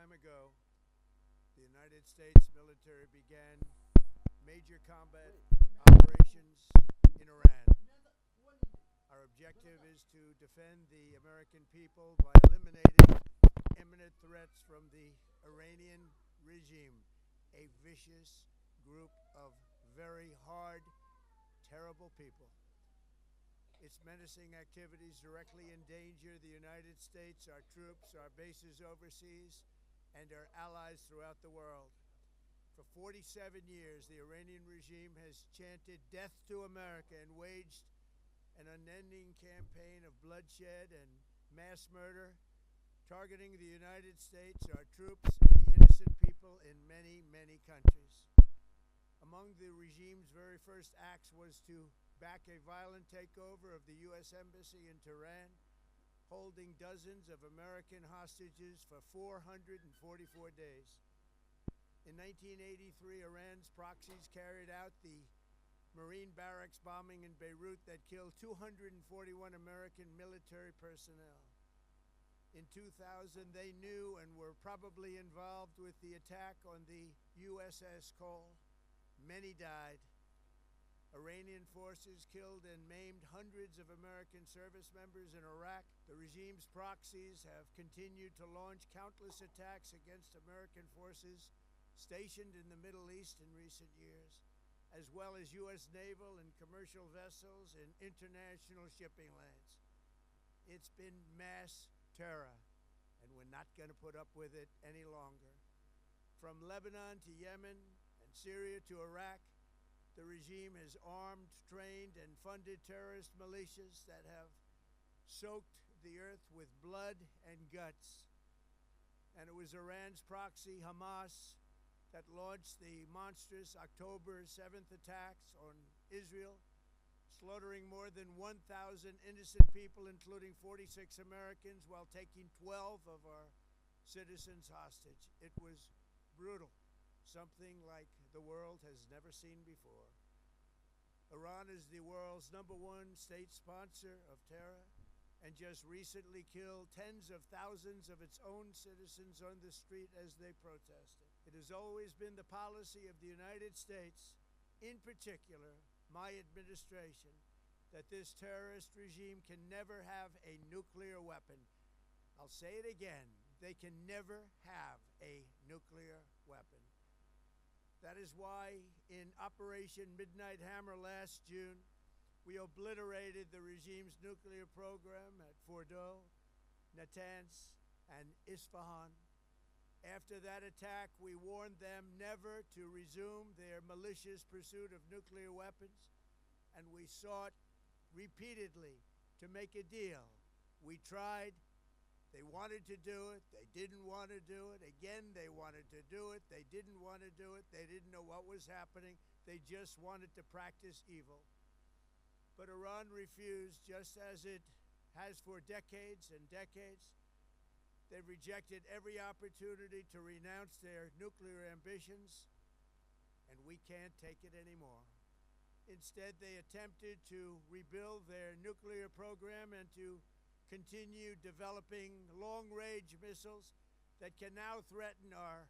time ago, the United States military began major combat operations in Iran. Our objective is to defend the American people by eliminating imminent threats from the Iranian regime, a vicious group of very hard, terrible people. Its menacing activities directly endanger the United States, our troops, our bases overseas, and our allies throughout the world. For 47 years, the Iranian regime has chanted death to America and waged an unending campaign of bloodshed and mass murder, targeting the United States, our troops, and the innocent people in many, many countries. Among the regime's very first acts was to back a violent takeover of the U.S. Embassy in Tehran, holding dozens of American hostages for 444 days. In 1983, Iran's proxies carried out the Marine barracks bombing in Beirut that killed 241 American military personnel. In 2000, they knew and were probably involved with the attack on the USS Cole. Many died. Iranian forces killed and maimed hundreds of American service members in Iraq. The regime's proxies have continued to launch countless attacks against American forces stationed in the Middle East in recent years, as well as U.S. naval and commercial vessels in international shipping lanes. It's been mass terror, and we're not going to put up with it any longer. From Lebanon to Yemen and Syria to Iraq, the regime has armed, trained, and funded terrorist militias that have soaked the earth with blood and guts. And it was Iran's proxy, Hamas, that launched the monstrous October 7th attacks on Israel, slaughtering more than 1,000 innocent people, including 46 Americans, while taking 12 of our citizens hostage. It was brutal, something like the world has never seen before. Iran is the world's #1 state sponsor of terror and just recently killed tens of thousands of its own citizens on the street as they protested. It has always been the policy of the United States, in particular my administration, that this terrorist regime can never have a nuclear weapon. I'll say it again, they can never have a nuclear weapon. That is why in Operation Midnight Hammer last June, we obliterated the regime's nuclear program at Fordow, Natanz, and Isfahan. After that attack, we warned them never to resume their malicious pursuit of nuclear weapons, and we sought repeatedly to make a deal. We tried. They wanted to do it. They didn't want to do it. Again, they wanted to do it. They didn't want to do it. They didn't know what was happening. They just wanted to practice evil. But Iran refused, just as it has for decades and decades. They've rejected every opportunity to renounce their nuclear ambitions, and we can't take it anymore. Instead, they attempted to rebuild their nuclear program and to continue developing long-range missiles that can now threaten our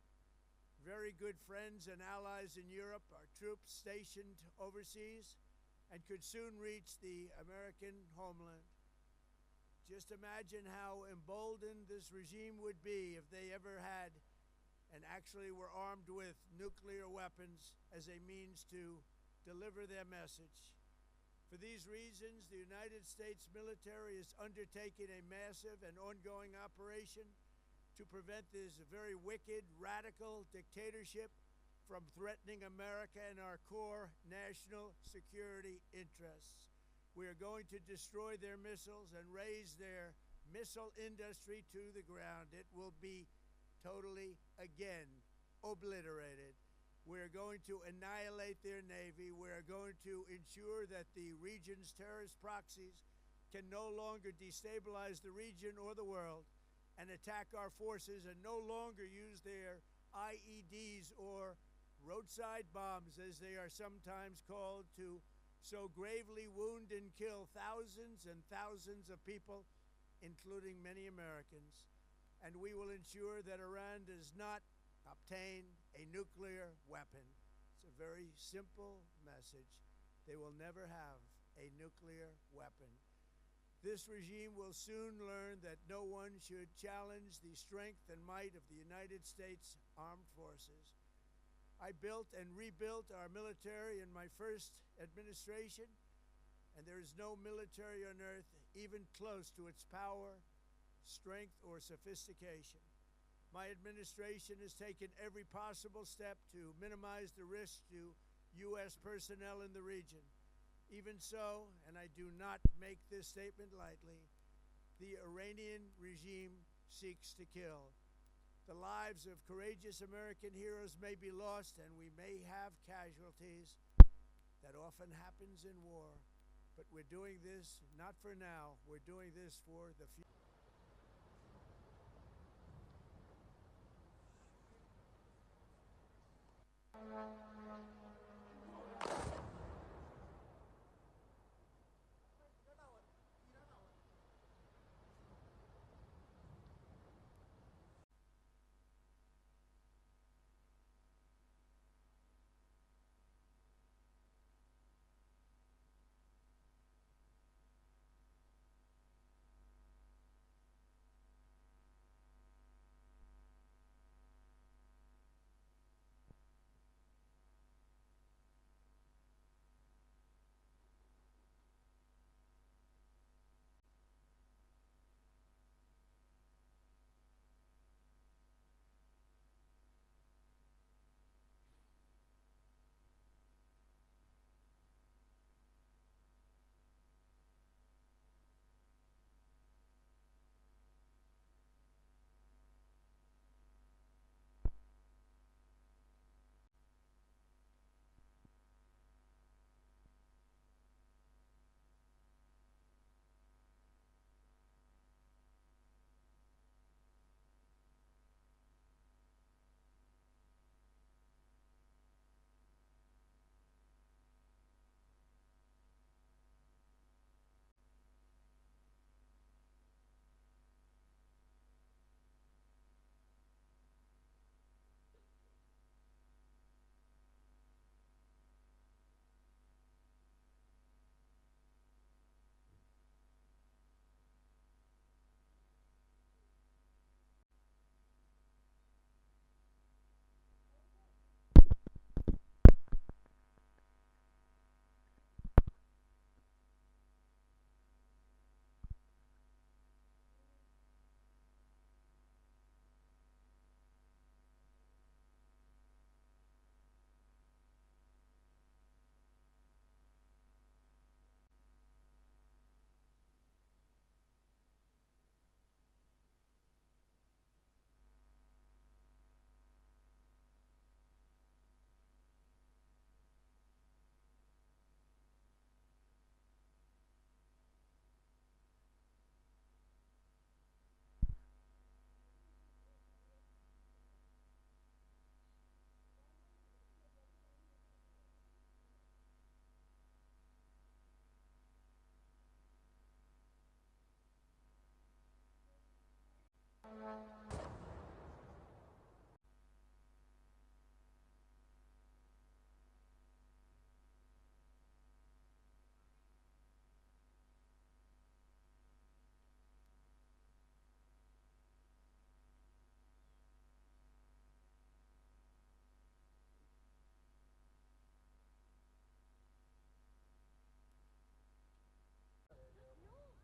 very good friends and allies in Europe, our troops stationed overseas, and could soon reach the American homeland. Just imagine how emboldened this regime would be if they ever had and actually were armed with nuclear weapons as a means to deliver their message. For these reasons, the United States military is undertaking a massive and ongoing operation to prevent this very wicked, radical dictatorship from threatening America and our core national security interests. We are going to destroy their missiles and raise their missile industry to the ground. It will be totally, again, obliterated. We are going to annihilate their Navy. We are going to ensure that the region's terrorist proxies can no longer destabilize the region or the world and attack our forces, and no longer use their IEDs or roadside bombs, as they are sometimes called, to so gravely wound and kill thousands and thousands of people, including many Americans. and we will ensure that Iran does not obtain a nuclear weapon. It's a very simple message. They will never have a nuclear weapon. This regime will soon learn that no one should challenge the strength and might of the United States Armed Forces. I built and rebuilt our military in my first administration, and there is no military on earth even close to its power, strength, or sophistication. My administration has taken every possible step to minimize the risk to U.S. personnel in the region. Even so, and I do not make this statement lightly, the Iranian regime seeks to kill. The lives of courageous American heroes may be lost, and we may have casualties. That often happens in war. But we're doing this not for now. We're doing this for the future.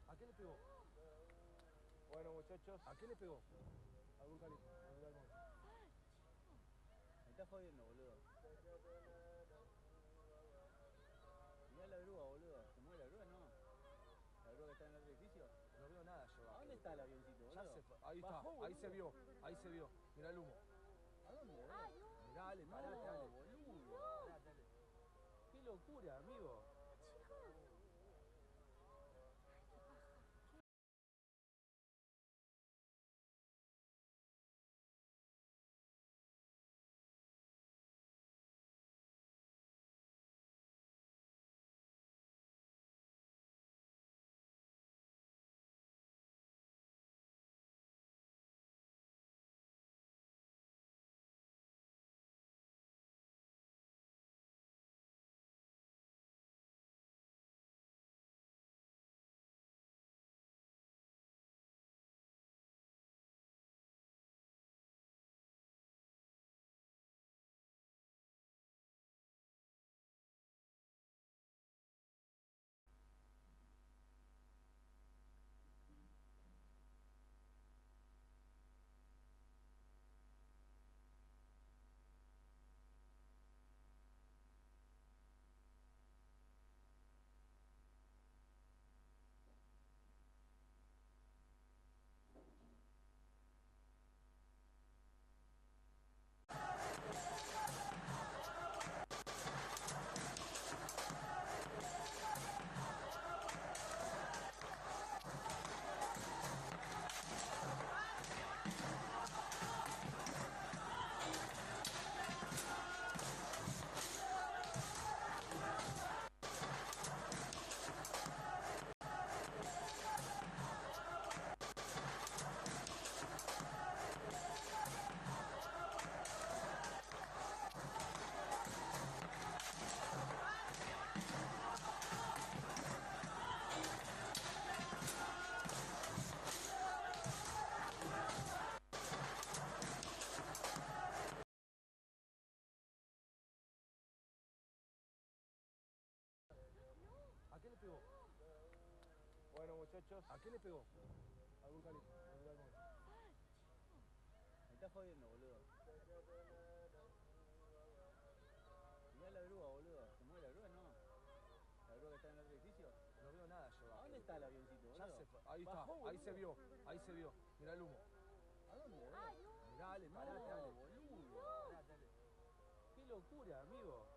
¿A qué le pegó? Bueno, muchachos. ¿A qué le pegó? Algún calibre. Me está jodiendo, boludo. Mirá la grúa, boludo. ¿Se mueve la grúa? No. ¿La grúa que está en el otro edificio? No veo nada yo. ¿A dónde está el avioncito, boludo? Ya se, ahí está, Bajó, ahí se boludo. vio, ahí se vio. Mirá el humo. ¿A dónde, boludo? Mirá, dale, No, parate, dale. boludo. Parate, dale. Qué locura, amigo. muchachos. ¿A qué le pegó? Al Burkali. Me está jodiendo, boludo. Mirá la grúa, boludo. ¿Se mueve la grúa? No. ¿La grúa que está en el otro edificio? No veo nada yo. ¿A dónde está el avioncito, boludo? Ya se fue. Ahí está. Bajó, Ahí boludo. se vio. Ahí se vio. Mirá el humo. ¿A dónde, boludo? Mirá, Ale, parate, Ale. Boludo. Parate, Ale. Qué locura, amigo.